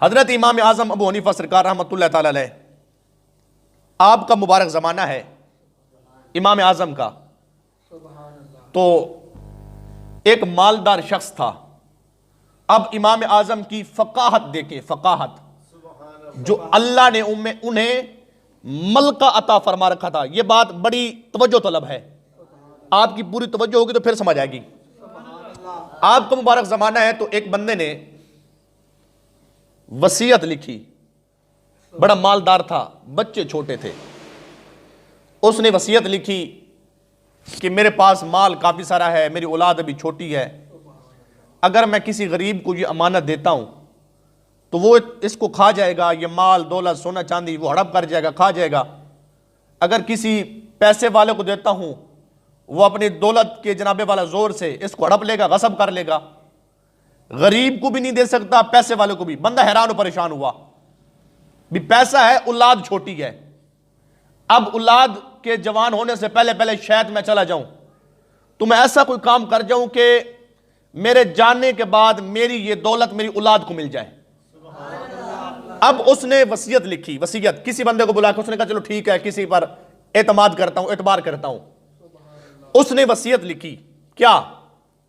حضرت امام اعظم ابو حنیفہ سرکار رحمۃ اللہ تعالی علیہ، آپ کا مبارک زمانہ ہے امام اعظم کا، تو ایک مالدار شخص تھا۔ اب امام اعظم کی فقاہت دیکھیں، فقاہت، جو اللہ نے انہیں ملکہ عطا فرما رکھا تھا۔ یہ بات بڑی توجہ طلب ہے، آپ کی پوری توجہ ہوگی تو پھر سمجھ آئے گی۔ آپ کا مبارک زمانہ ہے تو ایک بندے نے وصیت لکھی، بڑا مالدار تھا، بچے چھوٹے تھے، اس نے وصیت لکھی کہ میرے پاس مال کافی سارا ہے، میری اولاد ابھی چھوٹی ہے، اگر میں کسی غریب کو یہ امانت دیتا ہوں تو وہ اس کو کھا جائے گا، یہ مال دولت سونا چاندی وہ ہڑپ کر جائے گا، کھا جائے گا۔ اگر کسی پیسے والے کو دیتا ہوں وہ اپنی دولت کے جنابے والا زور سے اس کو ہڑپ لے گا، غصب کر لے گا۔ غریب کو بھی نہیں دے سکتا، پیسے والے کو بھی۔ بندہ حیران و پریشان ہوا، بھی پیسہ ہے، اولاد چھوٹی ہے، اب اولاد کے جوان ہونے سے پہلے شاید میں چلا جاؤں تو میں ایسا کوئی کام کر جاؤں کہ میرے جانے کے بعد میری یہ دولت میری اولاد کو مل جائے۔ اب اس نے وصیت لکھی، وصیت کسی بندے کو بلا کے اس نے کہا چلو ٹھیک ہے، کسی پر اعتماد کرتا ہوں، اعتبار کرتا ہوں۔ اس نے وصیت لکھی، کیا؟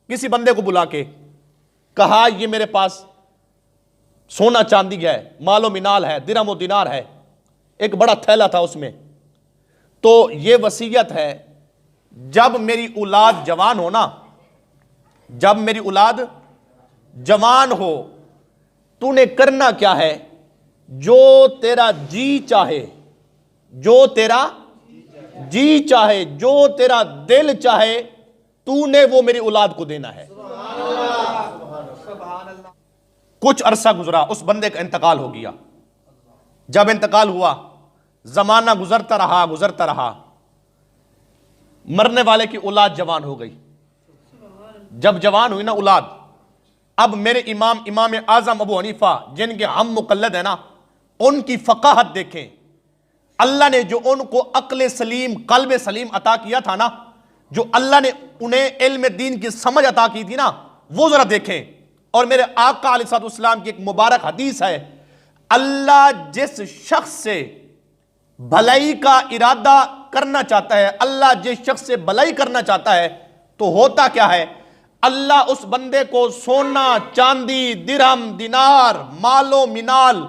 کسی بندے کو بلا کے کہا یہ میرے پاس سونا چاندی ہے، مال و منال ہے، درہم و دینار ہے، ایک بڑا تھیلا تھا اس میں، تو یہ وصیت ہے جب میری اولاد جوان ہو نا، جب میری اولاد جوان ہو تو نے کرنا کیا ہے، جو تیرا جی چاہے، جو تیرا جی چاہے، جو تیرا دل چاہے تو نے وہ میری اولاد کو دینا ہے۔ کچھ عرصہ گزرا، اس بندے کا انتقال ہو گیا۔ جب انتقال ہوا، زمانہ گزرتا رہا، مرنے والے کی اولاد جوان ہو گئی۔ جب جوان ہوئی نا اولاد، اب میرے امام اعظم ابو حنیفہ جن کے ہم مقلد ہیں نا، ان کی فقاہت دیکھیں۔ اللہ نے جو ان کو عقل سلیم، قلب سلیم عطا کیا تھا نا، جو اللہ نے انہیں علم دین کی سمجھ عطا کی تھی نا، وہ ذرا دیکھیں۔ اور میرے آقا علیہ السلام کی ایک مبارک حدیث ہے، اللہ جس شخص سے بھلائی کا ارادہ کرنا چاہتا ہے، اللہ جس شخص سے بھلائی کرنا چاہتا ہے تو ہوتا کیا ہے، اللہ اس بندے کو سونا چاندی درہم دینار مال و منال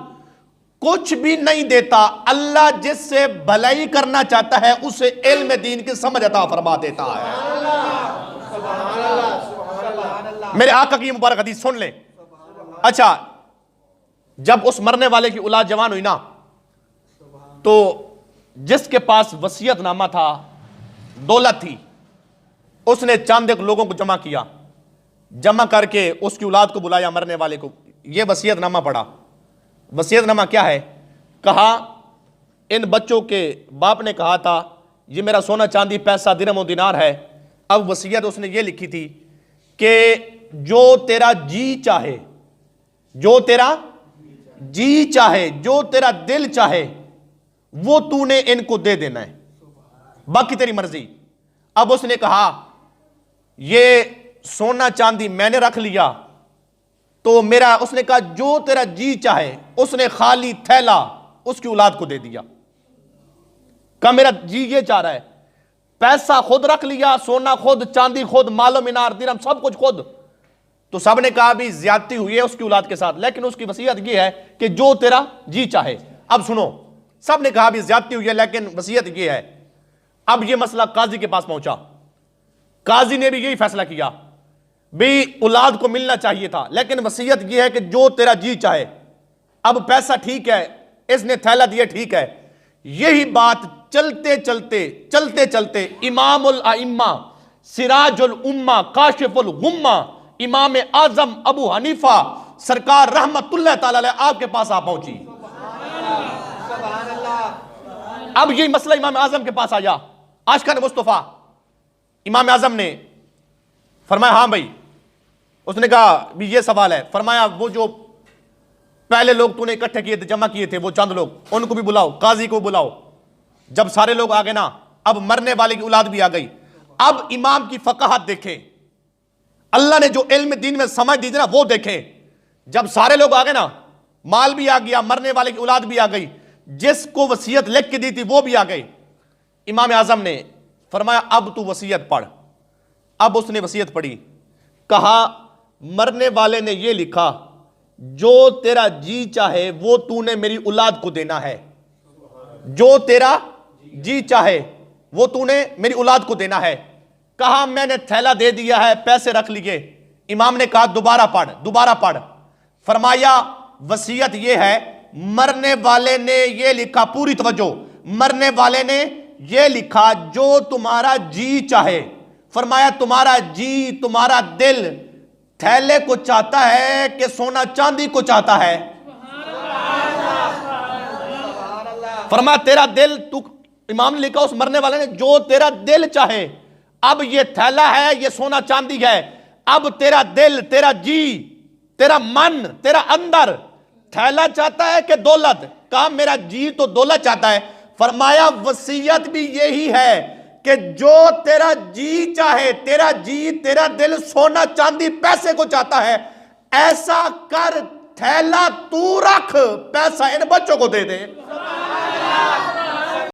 کچھ بھی نہیں دیتا، اللہ جس سے بھلائی کرنا چاہتا ہے اسے علم دین کی سمجھ عطا فرما دیتا ہے۔ میرے آقا کی مبارک حدیث سن لیں۔ اچھا، جب اس مرنے والے کی اولاد جوان ہوئی نا، تو جس کے پاس وصیت نامہ تھا، دولت تھی، اس نے چند ایک لوگوں کو جمع کیا، جمع کر کے اس کی اولاد کو بلایا، مرنے والے کو، یہ وصیت نامہ پڑھا۔ وصیت نامہ کیا ہے؟ کہا ان بچوں کے باپ نے کہا تھا یہ میرا سونا چاندی پیسہ درہم و دینار ہے۔ اب وصیت اس نے یہ لکھی تھی کہ جو تیرا جی چاہے، جو تیرا جی چاہے، جو تیرا دل چاہے وہ تو نے ان کو دے دینا ہے، باقی تیری مرضی۔ اب اس نے کہا یہ سونا چاندی میں نے رکھ لیا تو میرا، اس نے کہا جو تیرا جی چاہے، اس نے خالی تھیلا اس کی اولاد کو دے دیا۔ کہا میرا جی یہ چاہ رہا ہے، پیسہ خود رکھ لیا، سونا خود، چاندی خود، مال و منار درہم سب کچھ خود۔ تو سب نے کہا بھی زیادتی ہوئی ہے اس کی اولاد کے ساتھ، لیکن اس کی وصیت یہ ہے کہ جو تیرا جی چاہے۔ اب سنو، سب نے کہا بھی زیادتی ہوئی ہے لیکن وصیت یہ ہے۔ اب یہ مسئلہ قاضی کے پاس پہنچا، قاضی نے بھی یہی فیصلہ کیا بھی اولاد کو ملنا چاہیے تھا، لیکن وصیت یہ ہے کہ جو تیرا جی چاہے۔ اب پیسہ ٹھیک ہے، اس نے تھیلا دیا ٹھیک ہے۔ یہی بات چلتے چلتے امام الائمہ سراج الامہ کاشف الغمہ امام اعظم ابو حنیفہ سرکار رحمت اللہ تعالی علیہ آپ کے پاس آ پہنچی۔ اب یہی مسئلہ امام اعظم کے پاس آیا، عاشقان مصطفیٰ۔ امام اعظم نے فرمایا ہاں بھائی، اس نے کہا بھی یہ سوال ہے۔ فرمایا وہ جو پہلے لوگ تو نے اکٹھے کیے تھے، جمع کیے تھے، وہ چند لوگ، ان کو بھی بلاؤ، قاضی کو بلاؤ۔ جب سارے لوگ آ گئے نا، اب مرنے والے کی اولاد بھی آ گئی۔ اب امام کی فقاہت دیکھیں، اللہ نے جو علم دین میں سمجھ دی تھی نا وہ دیکھیں۔ جب سارے لوگ آ گئے نا، مال بھی آ گیا، مرنے والے کی اولاد بھی آ گئی، جس کو وصیت لکھ کے دی تھی وہ بھی آ گئی۔ امام اعظم نے فرمایا اب تو وصیت پڑھ۔ اب اس نے وصیت پڑھی، کہا مرنے والے نے یہ لکھا جو تیرا جی چاہے وہ تو نے میری اولاد کو دینا ہے، جو تیرا جی چاہے وہ تو نے میری اولاد کو دینا ہے۔ کہا میں نے تھیلا دے دیا ہے، پیسے رکھ لیے۔ امام نے کہا دوبارہ پڑھ، دوبارہ پڑھ۔ فرمایا وصیت یہ ہے، مرنے والے نے یہ لکھا، پوری توجہ، مرنے والے نے یہ لکھا جو تمہارا جی چاہے۔ فرمایا تمہارا جی، تمہارا دل تھیلے کو چاہتا ہے کہ سونا چاندی کو چاہتا ہے؟ فرمایا تیرا دل، تو امام نے لکھا اس مرنے والے نے، جو تیرا دل چاہے۔ اب یہ تھیلا ہے، یہ سونا چاندی ہے، اب تیرا دل، تیرا جی، تیرا من، تیرا اندر تھیلا چاہتا ہے کہ دولت؟ کہا میرا جی تو دولت چاہتا ہے۔ فرمایا وصیت بھی یہی ہے کہ جو تیرا جی چاہے، تیرا جی، تیرا دل سونا چاندی پیسے کو چاہتا ہے، ایسا کر، تھیلا تو رکھ، پیسہ ان بچوں کو دے دے۔